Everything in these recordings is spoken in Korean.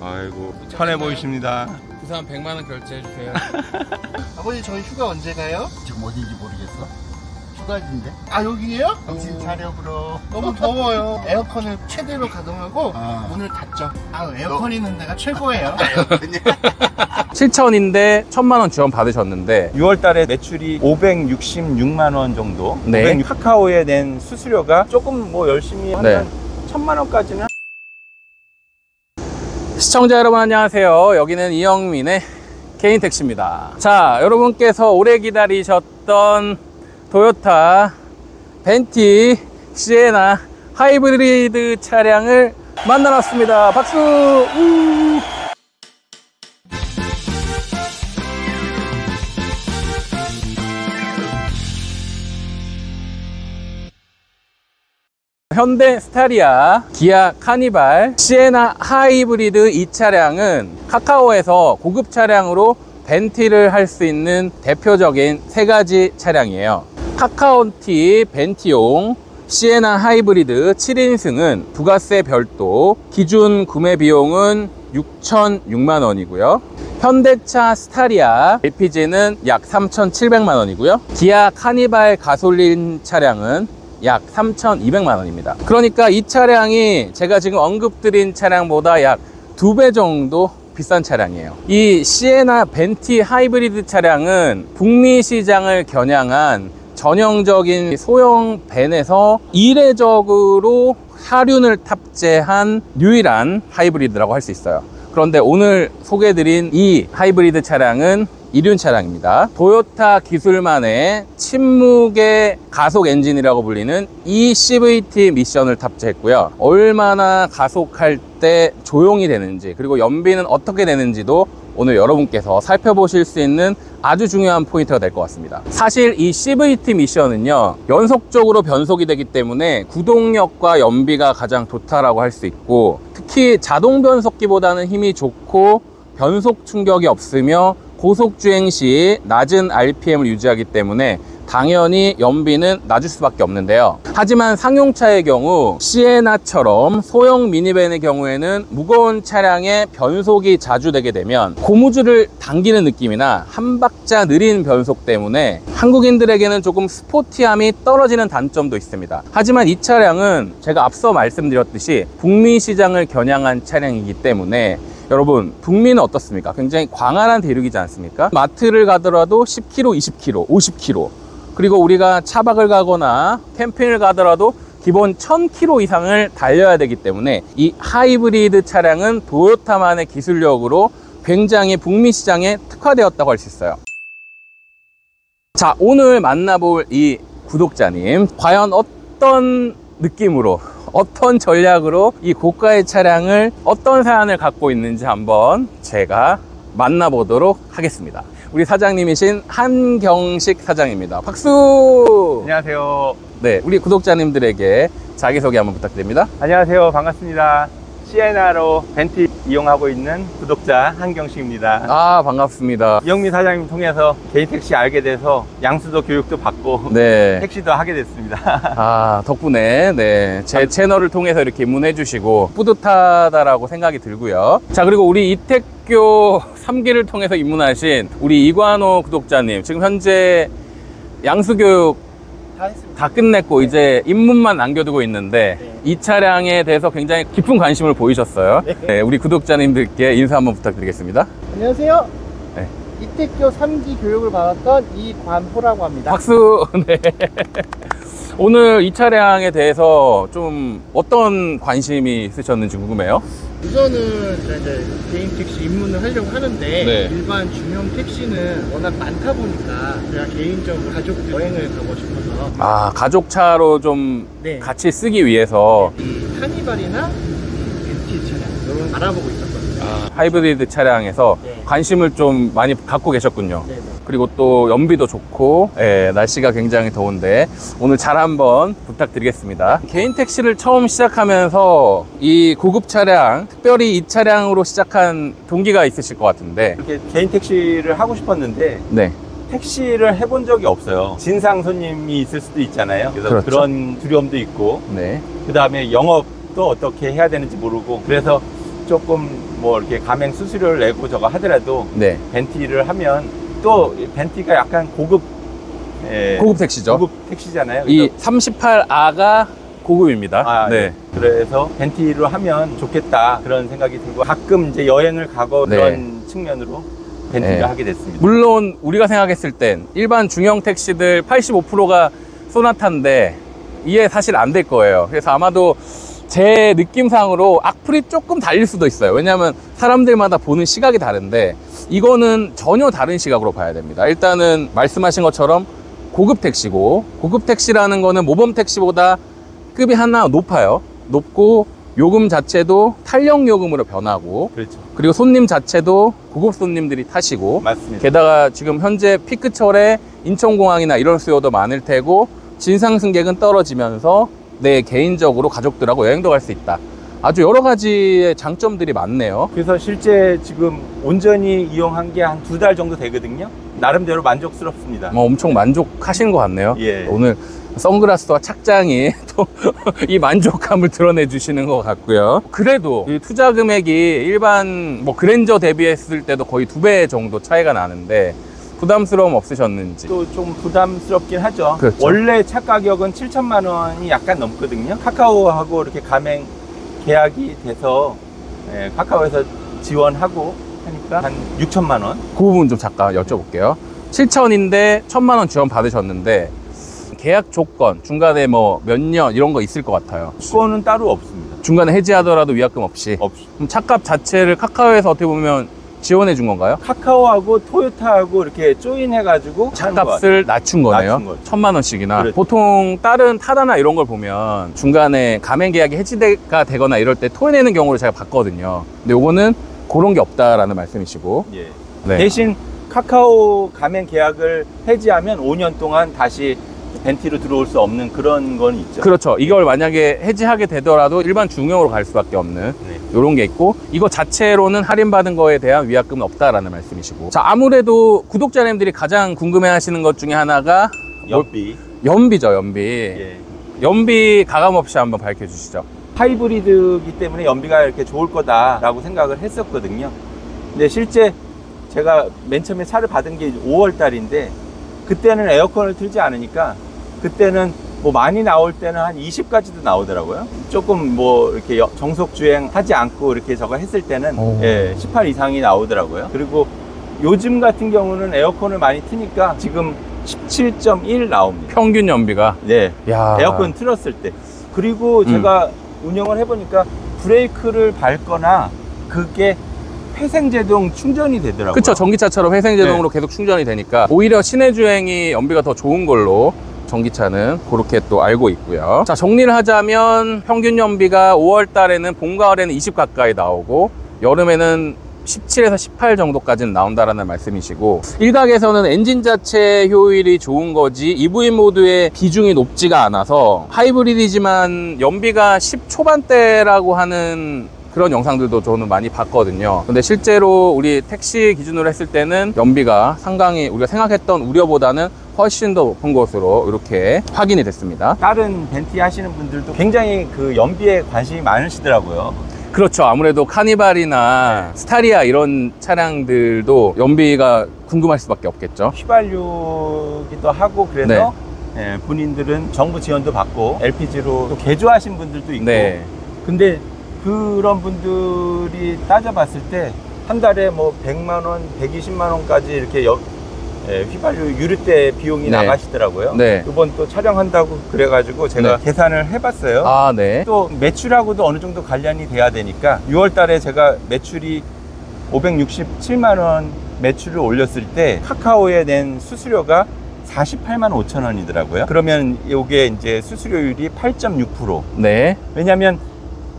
아이고 편해 보이십니다. 부산 100만원 결제해주세요. 아버지 저희 휴가 언제 가요? 지금 어디인지 모르겠어. 휴가지인데. 아 여기에요? 정신 차려 불어. 너무 더워요. 에어컨을 최대로 가동하고 문을 닫죠. 아 에어컨 있는 데가 최고예요. 7천인데 1000만원 지원 받으셨는데 6월달에 매출이 566만원 정도. 네. 카카오에 낸 수수료가 조금 뭐 열심히 하면 1000만원까지는. 시청자 여러분 안녕하세요. 여기는 이영민의 개인택시입니다. 자, 여러분께서 오래 기다리셨던 토요타 벤티 시에나 하이브리드 차량을 만나놨습니다. 박수! 현대 스타리아, 기아 카니발, 시에나 하이브리드 이 차량은 카카오에서 고급 차량으로 벤티를 할 수 있는 대표적인 세 가지 차량이에요. 카카오티 벤티용 시에나 하이브리드 7인승은 부가세 별도, 기준 구매 비용은 6,006만원이고요. 현대차 스타리아 LPG는 약 3,700만원이고요. 기아 카니발 가솔린 차량은 약 3,200만원입니다. 그러니까 이 차량이 제가 지금 언급드린 차량보다 약 2배 정도 비싼 차량이에요. 이 시에나 벤티 하이브리드 차량은 북미시장을 겨냥한 전형적인 소형 밴에서 이례적으로 하륜을 탑재한 유일한 하이브리드라고 할 수 있어요. 그런데 오늘 소개해드린 이 하이브리드 차량은 이륜 차량입니다. 토요타 기술만의 침묵의 가속 엔진이라고 불리는 eCVT 미션을 탑재했고요. 얼마나 가속할 때 조용히 되는지, 그리고 연비는 어떻게 되는지도 오늘 여러분께서 살펴보실 수 있는 아주 중요한 포인트가 될 것 같습니다. 사실 이 CVT 미션은요, 연속적으로 변속이 되기 때문에 구동력과 연비가 가장 좋다라고 할 수 있고, 특히 자동 변속기보다는 힘이 좋고 변속 충격이 없으며 고속주행 시 낮은 RPM을 유지하기 때문에 당연히 연비는 낮을 수밖에 없는데요. 하지만 상용차의 경우 시에나처럼 소형 미니밴의 경우에는 무거운 차량에 변속이 자주 되게 되면 고무줄을 당기는 느낌이나 한 박자 느린 변속 때문에 한국인들에게는 조금 스포티함이 떨어지는 단점도 있습니다. 하지만 이 차량은 제가 앞서 말씀드렸듯이 북미 시장을 겨냥한 차량이기 때문에 여러분, 북미는 어떻습니까? 굉장히 광활한 대륙이지 않습니까? 마트를 가더라도 10km, 20km, 50km, 그리고 우리가 차박을 가거나 캠핑을 가더라도 기본 1000km 이상을 달려야 되기 때문에 이 하이브리드 차량은 토요타만의 기술력으로 굉장히 북미 시장에 특화되었다고 할 수 있어요. 자, 오늘 만나볼 이 구독자님, 과연 어떤 느낌으로, 어떤 전략으로 이 고가의 차량을, 어떤 사연을 갖고 있는지 한번 제가 만나보도록 하겠습니다. 우리 사장님이신 한경식 사장입니다. 박수! 안녕하세요. 네, 우리 구독자님들에게 자기소개 한번 부탁드립니다. 안녕하세요. 반갑습니다. 시에나로 벤티 이용하고 있는 구독자 한경식입니다. 아, 반갑습니다. 이영민 사장님 통해서 개인택시 알게 돼서 양수도 교육도 받고 네. 택시도 하게 됐습니다. 아, 덕분에 네, 제 채널을 통해서 이렇게 입문해 주시고 뿌듯하다라고 생각이 들고요. 자, 그리고 우리 이택교 3기를 통해서 입문하신 우리 이관호 구독자님, 지금 현재 양수교육 다 끝냈고 이제 입문만 남겨두고 있는데 이 차량에 대해서 굉장히 깊은 관심을 보이셨어요. 네, 우리 구독자님들께 인사 한번 부탁드리겠습니다. 안녕하세요. 네. 이택교 3기 교육을 받았던 이관호라고 합니다. 박수! 네. 오늘 이 차량에 대해서 좀 어떤 관심이 있으셨는지 궁금해요. 우선은 제가 이제 개인 택시 입문을 하려고 하는데 네. 일반 중형 택시는 워낙 많다 보니까 제가 개인적으로 가족 여행을 가고 싶어서 아, 가족차로 좀 네. 같이 쓰기 위해서 이 카니발이나 이 벤티 차량 이런 알아보고 있었거든요. 하이브리드 차량에서 네. 관심을 좀 많이 갖고 계셨군요. 네네. 그리고 또 연비도 좋고 날씨가 굉장히 더운데 오늘 잘 한번 부탁드리겠습니다. 개인 택시를 처음 시작하면서 이 고급 차량, 특별히 이 차량으로 시작한 동기가 있으실 것 같은데. 이렇게 개인 택시를 하고 싶었는데 네. 택시를 해본 적이 없어요. 진상 손님이 있을 수도 있잖아요. 그래서 그렇죠. 그런 두려움도 있고, 네. 그 다음에 영업도 어떻게 해야 되는지 모르고, 그래서 조금 뭐 이렇게 가맹 수수료를 내고 저거 하더라도 네. 벤티를 하면 또 벤티가 약간 고급 고급 택시죠. 고급 택시잖아요. 이 38R가 고급입니다. 네. 그래서 벤티로 하면 좋겠다 그런 생각이 들고 가끔 이제 여행을 가고 네. 그런 측면으로 벤티를 네. 하게 됐습니다. 물론 우리가 생각했을 땐 일반 중형 택시들 85%가 소나타인데 이해 사실 안 될 거예요. 그래서 아마도 제 느낌상으로 악플이 조금 달릴 수도 있어요. 왜냐하면 사람들마다 보는 시각이 다른데 이거는 전혀 다른 시각으로 봐야 됩니다. 일단은 말씀하신 것처럼 고급 택시고, 고급 택시라는 거는 모범 택시보다 급이 하나 높아요. 높고 요금 자체도 탄력 요금으로 변하고, 그렇죠. 그리고 손님 자체도 고급 손님들이 타시고, 맞습니다. 게다가 지금 현재 피크철에 인천공항이나 이런 수요도 많을 테고 진상 승객은 떨어지면서 내 개인적으로 가족들하고 여행도 갈 수 있다. 아주 여러 가지의 장점들이 많네요. 그래서 실제 지금 온전히 이용한 게 한 2달 정도 되거든요. 나름대로 만족스럽습니다. 엄청 만족하시는 것 같네요. 예. 오늘 선글라스와 착장이 또 이 만족감을 드러내 주시는 것 같고요. 그래도 이 투자 금액이 일반 뭐 그랜저 대비했을 때도 거의 2배 정도 차이가 나는데 부담스러움 없으셨는지. 또 좀 부담스럽긴 하죠. 그렇죠. 원래 차 가격은 7천만 원이 약간 넘거든요. 카카오하고 이렇게 가맹 계약이 돼서 카카오에서 지원하고 하니까 한 6천만 원. 그 부분 좀 잠깐 여쭤볼게요. 7천인데 1,000만 원 지원 받으셨는데 계약 조건 중간에 뭐 몇 년 이런 거 있을 것 같아요. 그거는 따로 없습니다. 중간에 해지하더라도 위약금 없이. 그럼 차값 자체를 카카오에서 어떻게 보면 지원해 준 건가요? 카카오하고 토요타하고 이렇게 조인해가지고 차값을 낮춘 거네요. 낮춘 거죠. 1,000만 원씩이나. 그렇죠. 보통 다른 타다나 이런 걸 보면 중간에 가맹 계약이 해지가 되거나 이럴 때 토해내는 경우를 제가 봤거든요. 근데 요거는 그런 게 없다라는 말씀이시고. 예. 네. 대신 카카오 가맹 계약을 해지하면 5년 동안 다시 벤티로 들어올 수 없는 그런 건 있죠. 그렇죠. 이걸 만약에 해지하게 되더라도 일반 중형으로 갈 수밖에 없는 네. 이런 게 있고, 이거 자체로는 할인받은 거에 대한 위약금은 없다라는 말씀이시고. 자, 아무래도 구독자님들이 가장 궁금해 하시는 것 중에 하나가 연비. 연비죠, 연비. 예. 연비 가감없이 한번 밝혀주시죠. 하이브리드이기 때문에 연비가 이렇게 좋을 거다라고 생각을 했었거든요. 근데 실제 제가 맨 처음에 차를 받은 게 5월 달인데 그때는 에어컨을 틀지 않으니까 그때는 뭐 많이 나올 때는 한 20까지도 나오더라고요. 조금 뭐 이렇게 정속 주행 하지 않고 이렇게 저거 했을 때는 18 이상이 나오더라고요. 그리고 요즘 같은 경우는 에어컨을 많이 트니까 지금 17.1 나옵니다. 평균 연비가. 네. 야. 에어컨 틀었을 때. 그리고 제가 운영을 해보니까 브레이크를 밟거나 그게 회생제동 충전이 되더라고요. 그쵸. 전기차처럼 회생제동으로 계속 충전이 되니까 오히려 시내 주행이 연비가 더 좋은 걸로 전기차는 그렇게 또 알고 있고요. 자, 정리를 하자면 평균 연비가 5월 달에는 봄, 가을에는 20 가까이 나오고 여름에는 17에서 18 정도까지는 나온다라는 말씀이시고, 일각에서는 엔진 자체 효율이 좋은 거지 EV 모드의 비중이 높지가 않아서 하이브리드지만 연비가 10 초반대라고 하는 그런 영상들도 저는 많이 봤거든요. 근데 실제로 우리 택시 기준으로 했을 때는 연비가 상당히 우리가 생각했던 우려보다는 훨씬 더 높은 것으로 이렇게 확인이 됐습니다. 다른 벤티 하시는 분들도 굉장히 그 연비에 관심이 많으시더라고요. 그렇죠. 아무래도 카니발이나 스타리아 이런 차량들도 연비가 궁금할 수밖에 없겠죠. 휘발유기도 하고 그래서 예, 본인들은 정부 지원도 받고 LPG로 또 개조하신 분들도 있고. 네. 근데 그런 분들이 따져봤을 때 한 달에 뭐 100만 원, 120만 원까지 이렇게 휘발유 유류대 비용이 나가시더라고요. 네. 이번 또 촬영한다고 그래가지고 제가 계산을 해봤어요. 아, 네. 또 매출하고도 어느 정도 관련이 돼야 되니까 6월 달에 제가 매출이 567만 원 매출을 올렸을 때 카카오에 낸 수수료가 48만 5천 원이더라고요. 그러면 이게 이제 수수료율이 8.6%. 네. 왜냐면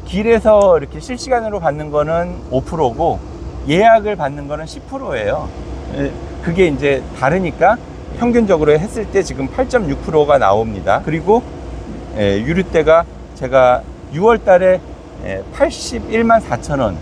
길에서 이렇게 실시간으로 받는 거는 5%고 예약을 받는 거는 10%예요. 그게 이제 다르니까 평균적으로 했을 때 지금 8.6%가 나옵니다. 그리고 유류대가 제가 6월 달에 81만 4천 원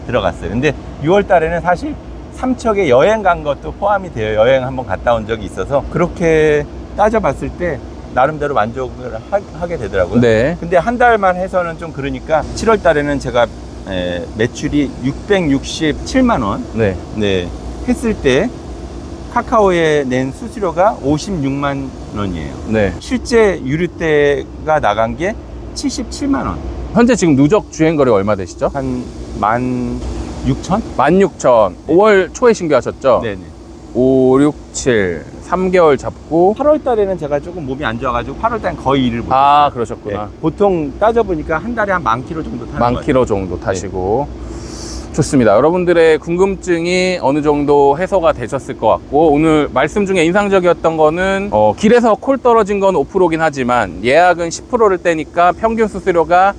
들어갔어요. 근데 6월 달에는 사실 삼척에 여행 간 것도 포함이 돼요. 여행 한번 갔다 온 적이 있어서 그렇게 따져봤을 때 나름대로 만족을 하게 되더라고요. 네. 근데 한 달만 해서는 좀 그러니까 7월 달에는 제가 매출이 667만 원 네. 네, 했을 때 카카오에 낸 수수료가 56만 원이에요. 네. 실제 유류대가 나간 게 77만 원. 현재 지금 누적 주행거리 얼마 되시죠? 한 16,000? 16,000. 5월 초에 신규하셨죠? 네네. 5, 6, 7. 3개월 잡고 8월 달에는 제가 조금 몸이 안 좋아가지고 8월 달엔 거의 일을 못했어요. 아, 그러셨구나. 네, 보통 따져보니까 한 달에 한 10,000km 정도 타는 거예요. 10,000km 정도 타시고. 좋습니다. 여러분들의 궁금증이 어느 정도 해소가 되셨을 것 같고, 오늘 말씀 중에 인상적이었던 거는 길에서 콜 떨어진 건 5%긴 하지만 예약은 10%를 떼니까 평균 수수료가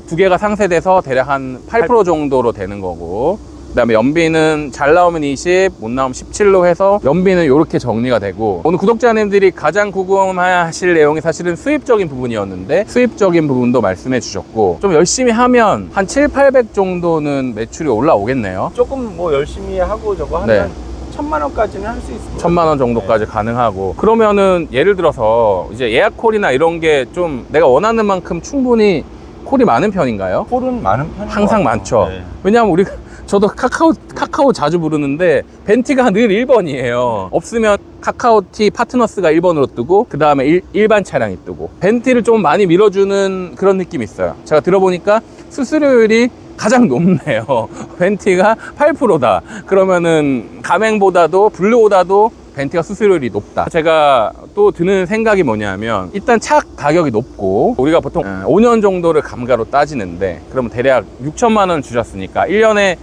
2개가 상세돼서 대략 한 8% 정도로 되는 거고, 그 다음에 연비는 잘 나오면 20, 못 나오면 17로 해서 연비는 이렇게 정리가 되고, 오늘 구독자님들이 가장 궁금하실 내용이 사실은 수입적인 부분이었는데 수입적인 부분도 말씀해 주셨고, 좀 열심히 하면 한 7, 800 정도는 매출이 올라오겠네요. 조금 뭐 열심히 하고 저거 하면 1,000만 원까지는 할 수 있을 거예요. 1,000만 원 정도까지 가능하고, 그러면은 예를 들어서 이제 예약 콜이나 이런 게 좀 내가 원하는 만큼 충분히 콜이 많은 편인가요? 콜은 많은 편인 항상 많죠. 네. 왜냐하면 저도 카카오 자주 부르는데 벤티가 늘 1번이에요. 없으면 카카오티 파트너스가 1번으로 뜨고, 그 다음에 일반 차량이 뜨고, 벤티를 좀 많이 밀어주는 그런 느낌이 있어요. 제가 들어보니까 수수료율이 가장 높네요. 벤티가 8%다. 그러면은 가맹보다도 블루보다도 벤티가 수수료율이 높다. 제가 또 드는 생각이 뭐냐면, 일단 차 가격이 높고, 우리가 보통 5년 정도를 감가로 따지는데, 그러면 대략 6천만 원 주셨으니까 1년에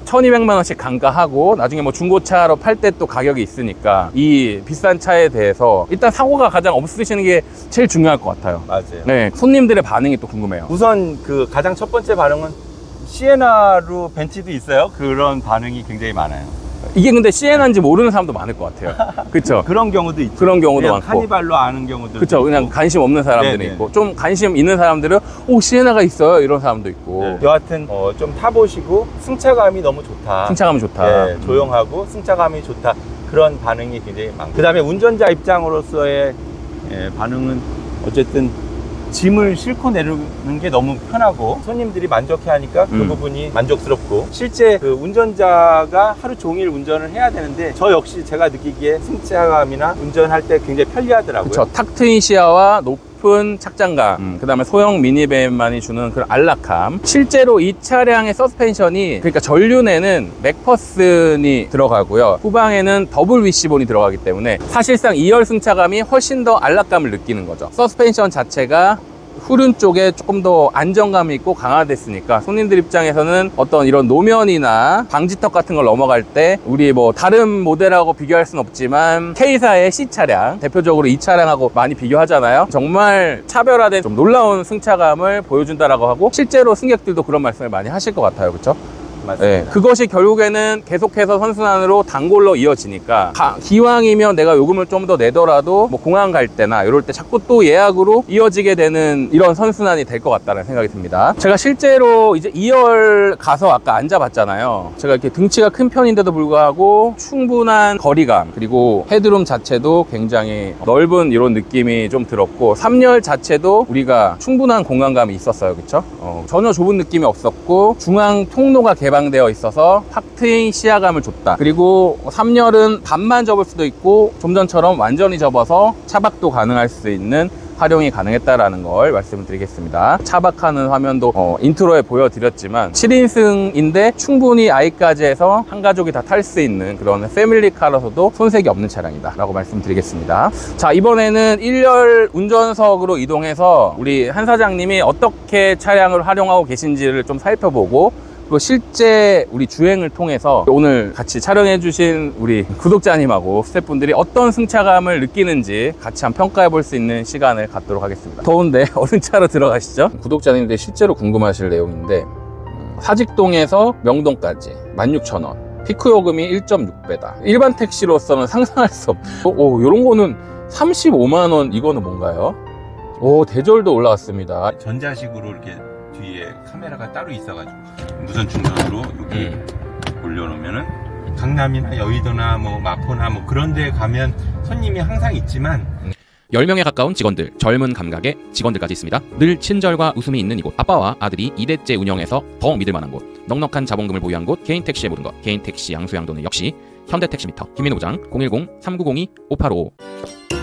1,200만 원씩 감가하고, 나중에 뭐 중고차로 팔 때 또 가격이 있으니까 이 비싼 차에 대해서 일단 사고가 가장 없으시는 게 제일 중요할 것 같아요. 맞아요. 네, 손님들의 반응이 또 궁금해요. 우선 그 가장 첫 번째 반응은 시에나로 벤티도 있어요. 그런 반응이 굉장히 많아요. 이게 근데 시에나인지 모르는 사람도 많을 것 같아요. 그렇죠? 그런 경우도 있죠. 그런 경우도 많고, 카니발로 아는 경우도 그렇죠. 있고. 그냥 관심 없는 사람들이 네네. 있고, 좀 관심 있는 사람들은 오, 시에나가 있어요 이런 사람도 있고. 네. 여하튼 좀 타보시고 승차감이 너무 좋다. 승차감이 좋다. 네, 조용하고 승차감이 좋다. 그런 반응이 굉장히 많고, 그 다음에 운전자 입장으로서의 반응은 어쨌든 짐을 싣고 내리는 게 너무 편하고 손님들이 만족해하니까 그 부분이 만족스럽고, 실제 그 운전자가 하루 종일 운전을 해야 되는데 저 역시 제가 느끼기에 승차감이나 운전할 때 굉장히 편리하더라고요. 그렇죠. 탁 트인 시야와 높은 착장감, 그 다음에 소형 미니밴만이 주는 그런 안락함. 실제로 이 차량의 서스펜션이, 그러니까 전륜에는 맥퍼슨이 들어가고요, 후방에는 더블 위시본이 들어가기 때문에 사실상 2열 승차감이 훨씬 더 안락감을 느끼는 거죠. 서스펜션 자체가 후륜 쪽에 조금 더 안정감이 있고 강화됐으니까 손님들 입장에서는 어떤 이런 노면이나 방지턱 같은 걸 넘어갈 때, 우리 뭐 다른 모델하고 비교할 순 없지만 K사의 C차량, 대표적으로 이 차량하고 많이 비교하잖아요. 정말 차별화된 좀 놀라운 승차감을 보여준다라고 하고, 실제로 승객들도 그런 말씀을 많이 하실 것 같아요. 그렇죠? 맞습니다. 네, 그것이 결국에는 계속해서 선순환으로 단골로 이어지니까, 기왕이면 내가 요금을 좀 더 내더라도 뭐 공항 갈 때나 이럴 때 자꾸 또 예약으로 이어지게 되는 이런 선순환이 될 것 같다는 생각이 듭니다. 제가 실제로 이제 2열 가서 아까 앉아봤잖아요. 제가 이렇게 등치가 큰 편인데도 불구하고 충분한 거리감, 그리고 헤드룸 자체도 굉장히 넓은 이런 느낌이 좀 들었고, 3열 자체도 우리가 충분한 공간감이 있었어요. 그쵸? 전혀 좁은 느낌이 없었고, 중앙 통로가 개방되어 있어서 탁 트인 시야감을 줬다. 그리고 3열은 반만 접을 수도 있고 좀 전처럼 완전히 접어서 차박도 가능할 수 있는 활용이 가능했다라는 걸 말씀을 드리겠습니다. 차박하는 화면도 인트로에 보여드렸지만 7인승인데 충분히 아이까지 해서 한 가족이 다 탈 수 있는 그런 패밀리카로서도 손색이 없는 차량이다 라고 말씀드리겠습니다. 자, 이번에는 1열 운전석으로 이동해서 우리 한 사장님이 어떻게 차량을 활용하고 계신지를 좀 살펴보고, 그리고 실제 우리 주행을 통해서 오늘 같이 촬영해 주신 우리 구독자님하고 스태프분들이 어떤 승차감을 느끼는지 같이 한번 평가해 볼 수 있는 시간을 갖도록 하겠습니다. 더운데 얼른 차로 들어가시죠. 구독자님들이 실제로 궁금하실 내용인데, 사직동에서 명동까지 16,000원, 피크 요금이 1.6배다. 일반 택시로서는 상상할 수 없고, 이런 거는 35만원, 이거는 뭔가요? 오, 대절도 올라왔습니다. 전자식으로 이렇게 뒤에 카메라가 따로 있어가지고 무선 충전으로 여기 올려놓으면은 강남이나 여의도나 뭐 마포나 뭐 그런 데 가면 손님이 항상 있지만 10명에 가까운 직원들, 젊은 감각의 직원들까지 있습니다. 늘 친절과 웃음이 있는 이곳, 아빠와 아들이 2대째 운영해서 더 믿을만한 곳, 넉넉한 자본금을 보유한 곳, 개인택시의 모든 것, 개인택시 양수양도는 역시 현대택시미터. 김민호 부장 010-3902-5855.